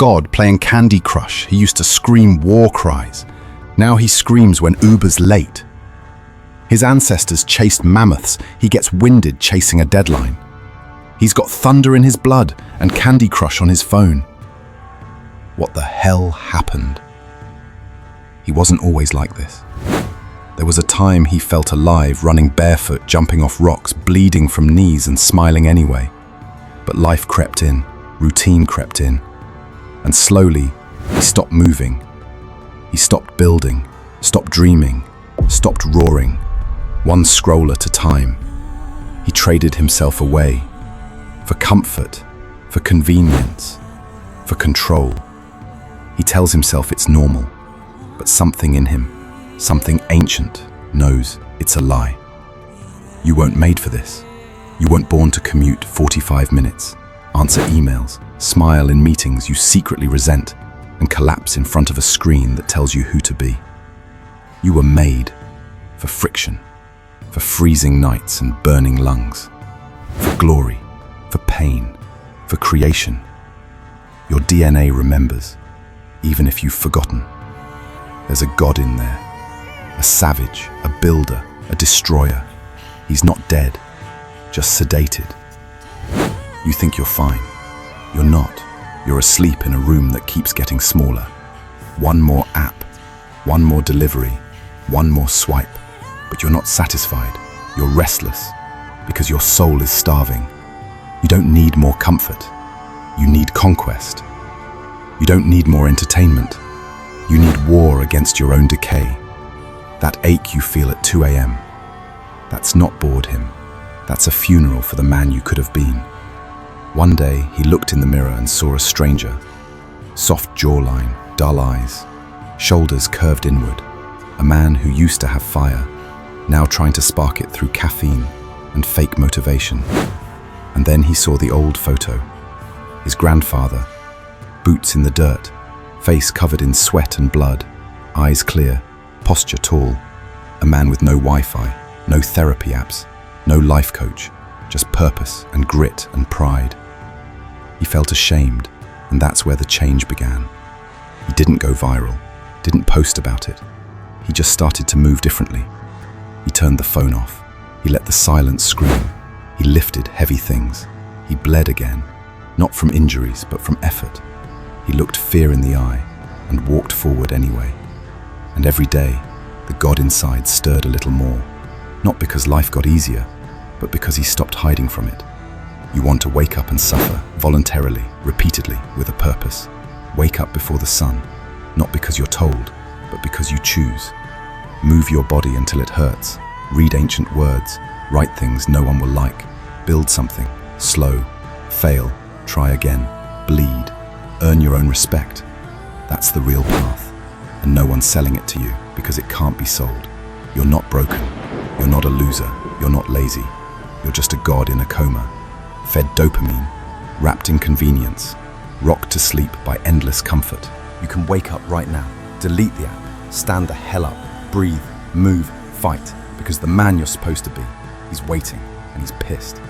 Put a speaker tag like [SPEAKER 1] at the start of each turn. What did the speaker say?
[SPEAKER 1] god playing Candy Crush. He used to scream war cries. Now he screams when Uber's late. His ancestors chased mammoths. He gets winded chasing a deadline. He's got thunder in his blood and Candy Crush on his phone. What the hell happened? He wasn't always like this. There was a time he felt alive, running barefoot, jumping off rocks, bleeding from knees and smiling anyway. But life crept in, routine crept in, and slowly he stopped moving. He stopped building, stopped dreaming, stopped roaring, one scroll at a time. He traded himself away for comfort, for convenience, for control. He tells himself it's normal, but something in him, something ancient, knows it's a lie. You weren't made for this. You weren't born to commute 45 minutes, answer emails, smile in meetings you secretly resent, and collapse in front of a screen that tells you who to be. You were made for friction, for freezing nights and burning lungs, for glory, for pain, for creation. Your DNA remembers, even if you've forgotten. There's a god in there, a savage, a builder, a destroyer. He's not dead, just sedated. You think you're fine. You're not. You're asleep in a room that keeps getting smaller. One more app, one more delivery, one more swipe. But you're not satisfied. You're restless because your soul is starving. You don't need more comfort. You need conquest. You don't need more entertainment. You need war against your own decay. That ache you feel at 2 a.m. That's not bored him. That's a funeral for the man you could have been. One day, he looked in the mirror and saw a stranger. Soft jawline, dull eyes, shoulders curved inward. A man who used to have fire, now trying to spark it through caffeine and fake motivation. And then he saw the old photo. His grandfather, boots in the dirt, face covered in sweat and blood, eyes clear, posture tall. A man with no Wi-Fi, no therapy apps, no life coach, just purpose and grit and pride. He felt ashamed, and that's where the change began. He didn't go viral, didn't post about it. He just started to move differently. He turned the phone off. He let the silence scream. He lifted heavy things. He bled again, not from injuries, but from effort. He looked fear in the eye and walked forward anyway. And every day, the god inside stirred a little more, not because life got easier, but because he stopped hiding from it. You want to wake up and suffer, voluntarily, repeatedly, with a purpose. Wake up before the sun, not because you're told, but because you choose. Move your body until it hurts. Read ancient words. Write things no one will like. Build something. Slow. Fail. Try again. Bleed. Earn your own respect. That's the real path. And no one's selling it to you because it can't be sold. You're not broken. You're not a loser. You're not lazy. You're just a god in a coma. Fed dopamine. Wrapped in convenience. Rocked to sleep by endless comfort.
[SPEAKER 2] You can wake up right now. Delete the app. Stand the hell up. Breathe. Move. Fight. Because the man you're supposed to be, he's waiting and he's pissed.